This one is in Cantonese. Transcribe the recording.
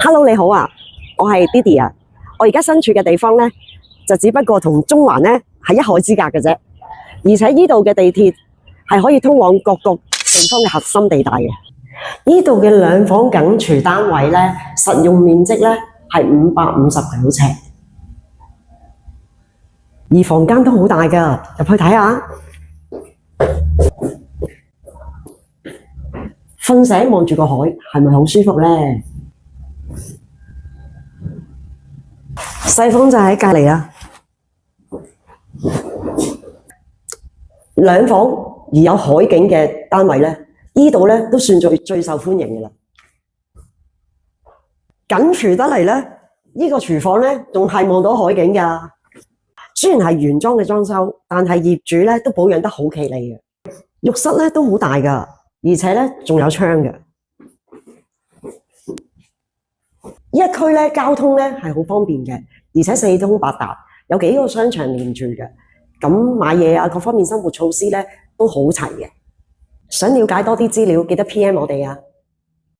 Hello，你好啊，我係 Didi 啊。我而家身處嘅地方呢，就只不過同中環呢係一海之隔嘅啫。而且呢度嘅地鐵係可以通往各個地方嘅核心地帶嘅。呢度嘅兩房緊廚單位呢，實用面積呢係559尺，而房間都好大㗎，入去睇下。瞓醒望住個海，係咪好舒服呢？細房就喺隔離啊，兩房而有海景嘅單位呢，呢度呢都算最受歡迎嘅啦。緊廚得嚟呢，呢個廚房呢仲係望到海景㗎。雖然係原裝嘅裝修，但係業主呢都保養得好企理嘅。浴室呢都好大㗎，而且呢仲有窗嘅。呢一區呢交通呢係好方便嘅，而且四通八達，有幾個商場連住嘅。咁買嘢啊，各方面生活措施呢都好齊嘅。想了解多啲資料，記得 PM 我哋啊。